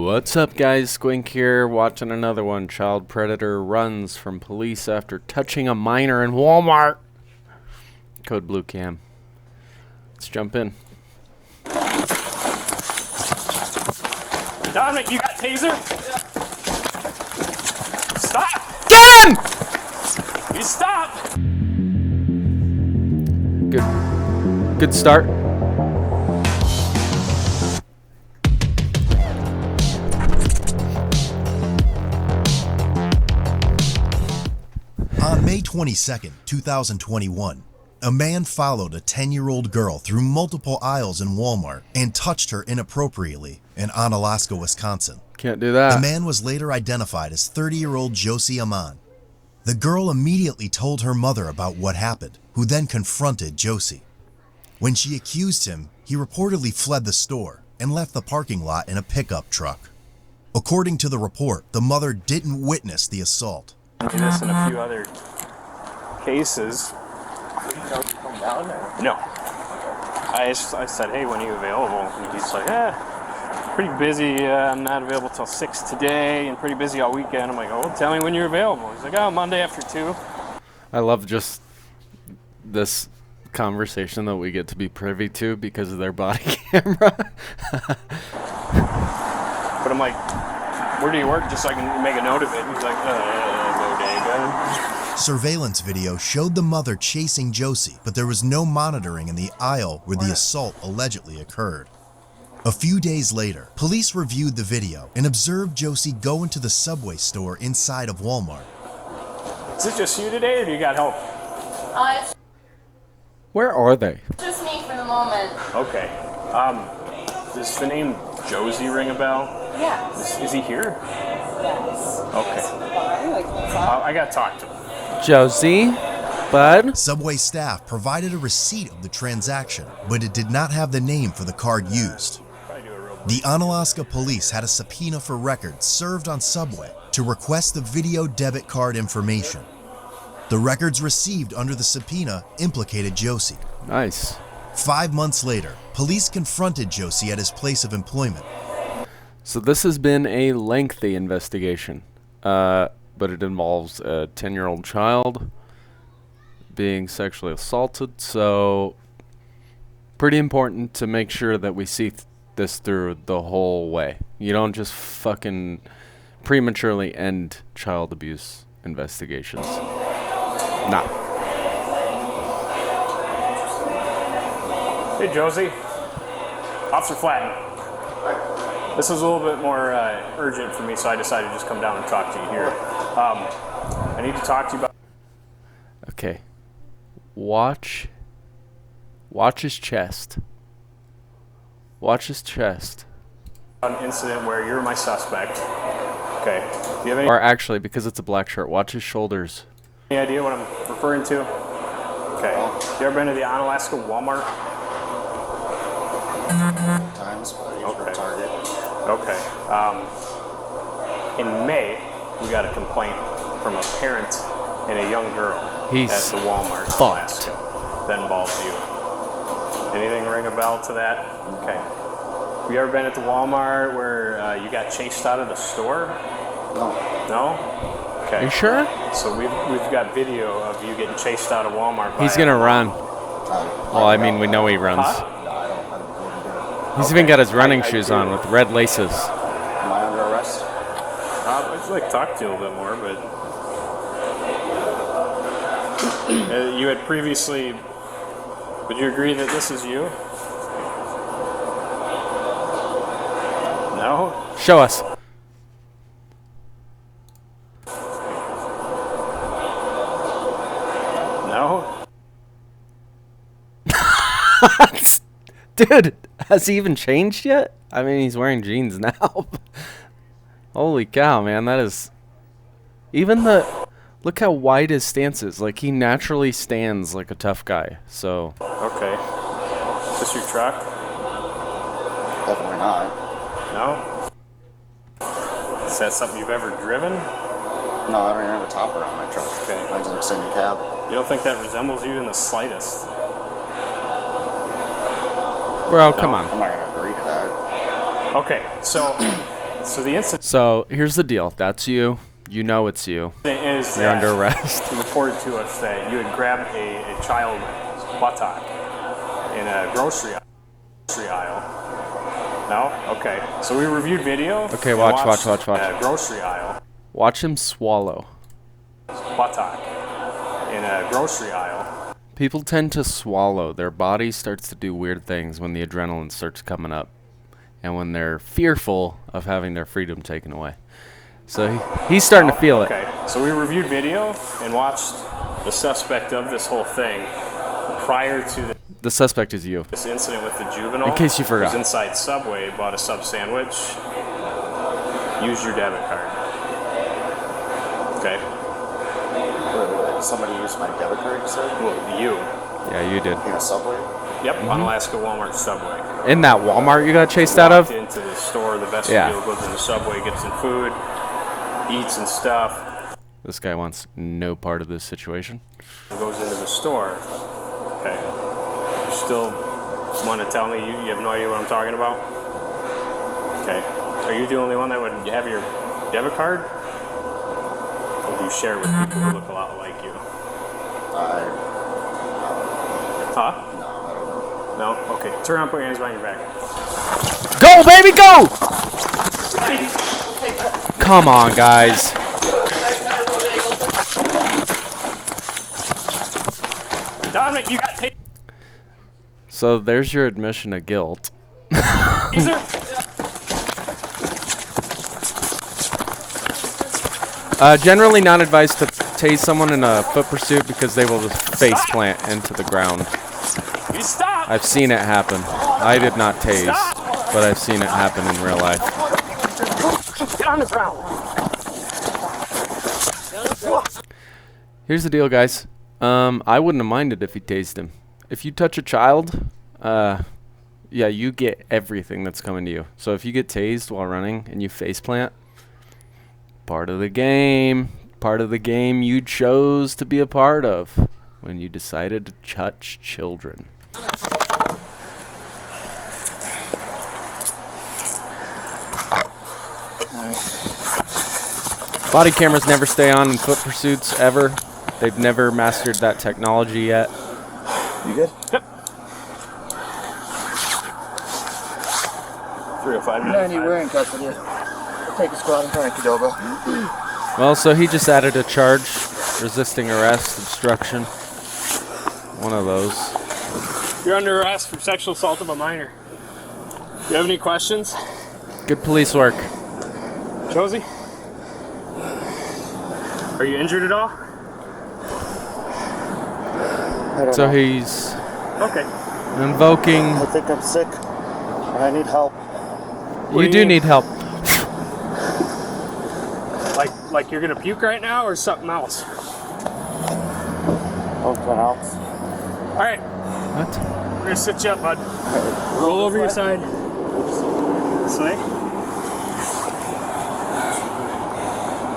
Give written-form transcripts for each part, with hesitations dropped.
What's up, guys? Squink here, watching another one. Child predator runs from police after touching a minor in Walmart. Code blue cam. Let's jump in. Dominic, you got taser? Yeah. Stop! Get him! You stop! Good start. On May 22nd, 2021, a man followed a 10-year-old girl through multiple aisles in Walmart and touched her inappropriately in Onalaska, Wisconsin. Can't do that. The man was later identified as 30-year-old Josey. The girl immediately told her mother about what happened, who then confronted Josey. When she accused him, he reportedly fled the store and left the parking lot in a pickup truck. According to the report, the mother didn't witness the assault. This and a few other cases. No. I said, hey, when are you available? And he's like, pretty busy. I'm not available till 6 today and pretty busy all weekend. I'm like, oh, tell me when you're available. He's like, oh, Monday after 2. I love just this conversation that we get to be privy to because of their body camera. But I'm like, where do you work? Just so I can make a note of it. And he's like, bodega. Surveillance video showed the mother chasing Josey, but there was no monitoring in the aisle where the assault allegedly occurred. A few days later, police reviewed the video and observed Josey go into the Subway store inside of Walmart. Is it just you today, or do you got help? Where are they? Just me for the moment. Okay. Does the name Josey ring a bell? Yes. Is he here? Yes. Okay. I gotta talk to him. Josey, bud. Subway staff provided a receipt of the transaction, but it did not have the name for the card used. The Onalaska police had a subpoena for records served on Subway to request the video debit card information. The records received under the subpoena implicated Josey. Nice. 5 months later, police confronted Josey at his place of employment. So this has been a lengthy investigation, but it involves a 10-year-old child being sexually assaulted, so pretty important to make sure that we see this through the whole way. You don't just fucking prematurely end child abuse investigations. Nah. Hey, Josey. Officer Flatton. This was a little bit more urgent for me, so I decided to just come down and talk to you here. I need to talk to you about... Okay. Watch his chest. Watch his chest. An incident where you're my suspect. Okay. Do you have any... Or actually, because it's a black shirt, watch his shoulders. Any idea what I'm referring to? Okay. You ever been to the Onalaska Walmart? Times, okay. Target. Okay. In May, we got a complaint from a parent and a young girl at the Walmart in Alaska that involved you. Anything ring a bell to that? Okay. Have you ever been at the Walmart where you got chased out of the store? No. No? Okay. Are you sure? So we've got video of you getting chased out of Walmart. He's gonna run. Well, I mean, we know he runs. Huh? He's even got his running shoes on with red laces. Am I under arrest? I'd like to talk to you a little bit more, but you had previously. Would you agree that this is you? No? Show us. No? Dude, has he even changed yet? I mean, he's wearing jeans now. Holy cow, man, that is... Even look how wide his stance is. Like, he naturally stands like a tough guy, so... Okay. Is this your truck? Definitely not. No? Is that something you've ever driven? No, I don't even have a topper on my truck. Okay. I just extended cab. You don't think that resembles you in the slightest? Bro, come on. I'm not going to agree to that. Okay, so So the incident So here's the deal. That's you. You know it's you. is You're under arrest. You reported to us that you had grabbed a child's buttock in a grocery aisle. No? Okay. So we reviewed video. Okay, and watch. watched a grocery aisle. Watch him swallow. Buttock in a grocery aisle. People tend to swallow. Their body starts to do weird things when the adrenaline starts coming up and when they're fearful of having their freedom taken away. So he's starting to feel it. Okay. So we reviewed video and watched the suspect of this whole thing prior to The suspect is you. this incident with the juvenile. In case you forgot. Was inside Subway, bought a sub sandwich. Use your debit card. Okay. Wait, somebody used my debit card, you said? Well, you. Yeah, you did. In a Subway? Yep, on Alaska Walmart Subway. In that Walmart you got chased out of? Walked into the store, the vestibule, goes into Subway, gets some food, eats and stuff, This guy wants no part of this situation. goes into the store. Okay. You still want to tell me you have no idea what I'm talking about? Okay. Are you the only one that would have your debit card? Or do you share with people who look a lot like you? Huh? No? Okay. Turn around, put your hands behind your back. Go, baby, go! Come on, guys. Dominic, you got tape. So there's your admission of guilt. Generally not advised to tase someone in a foot pursuit because they will just face plant into the ground. You stop! I've seen it happen. I did not tase, but I've seen it happen in real life. Get on the ground. Here's the deal, guys. I wouldn't have minded if he tased him. If you touch a child, yeah, you get everything that's coming to you. So if you get tased while running and you face plant, part of the game. Part of the game you chose to be a part of when you decided to touch children. Body cameras never stay on in foot pursuits ever. They've never mastered that technology yet. You good? Yep. 3 or 5 minutes. I need wearing custody. I'll take a squad in front of Qdoba. Well, so he just added a charge, resisting arrest, obstruction. One of those. You're under arrest for sexual assault of a minor. You have any questions? Good police work. Josey? Are you injured at all? I don't So know. he's Okay. invoking. I think I'm sick. And I need help. What You do do you mean? need help. Like you're gonna puke right now or something else? Something else. Alright, What? we're gonna sit you up, bud. Roll over your side. This way.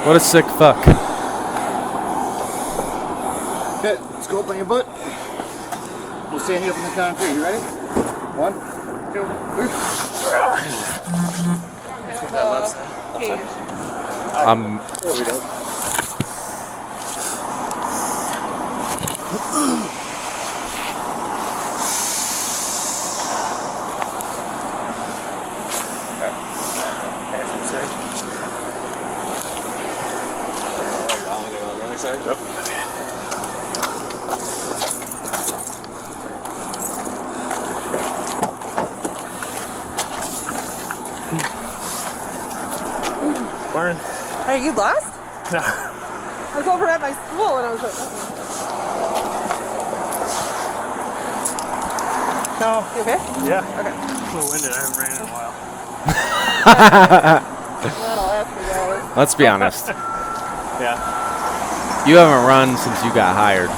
What a sick fuck. Okay, let's go up on your butt. We'll stand you up in the concrete. You ready? 1, 2, 3. There we go. Yep. Morning. Hey, you lost? No. I was over at my school and I was like, No. you okay? Yeah. Okay. I'm a little winded. I haven't ran in a while. That'll ask you guys. Let's be honest. Yeah. You haven't run since you got hired.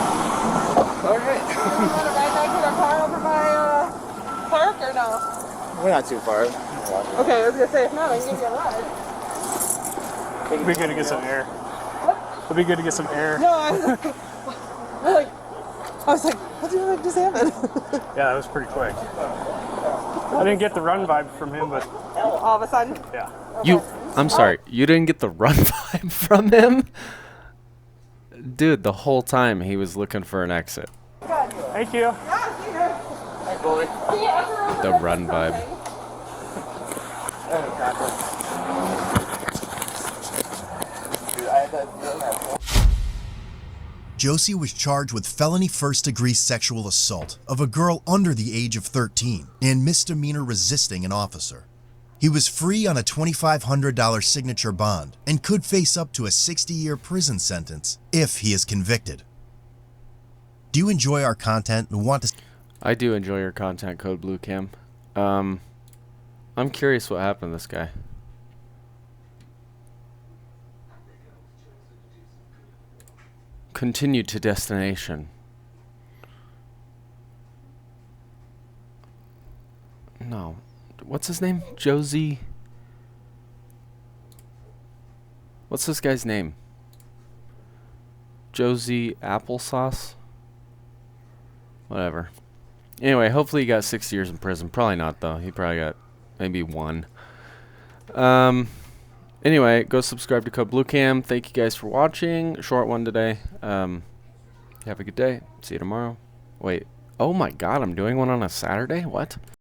Okay. You want to ride back to the car over by park or no? We're not too far. Okay, I was going to say, if not, I can give you a ride. It'd be good to get some air. It'd be good to get some air. No, I'm like, I was like, what the heck just happened? Yeah, that was pretty quick. I didn't get the run vibe from him, but All of a sudden? yeah. I'm sorry, you didn't get the run vibe from him? Dude, the whole time he was looking for an exit. Thank you. Hey, bully. The run vibe. Josey was charged with felony first-degree sexual assault of a girl under the age of 13 and misdemeanor resisting an officer. He was free on a $2,500 signature bond and could face up to a 60-year prison sentence if he is convicted. Do you enjoy our content and want to... I do enjoy your content, Code Blue Cam. I'm curious what happened to this guy. Continue to destination. No. What's his name? Josey. What's this guy's name? Josey Applesauce? Whatever. Anyway, hopefully he got 6 years in prison. Probably not, though. He probably got maybe 1. Anyway, go subscribe to Code Blue Cam. Thank you guys for watching. Short one today. Have a good day. See you tomorrow. Wait. Oh my god, I'm doing one on a Saturday? What?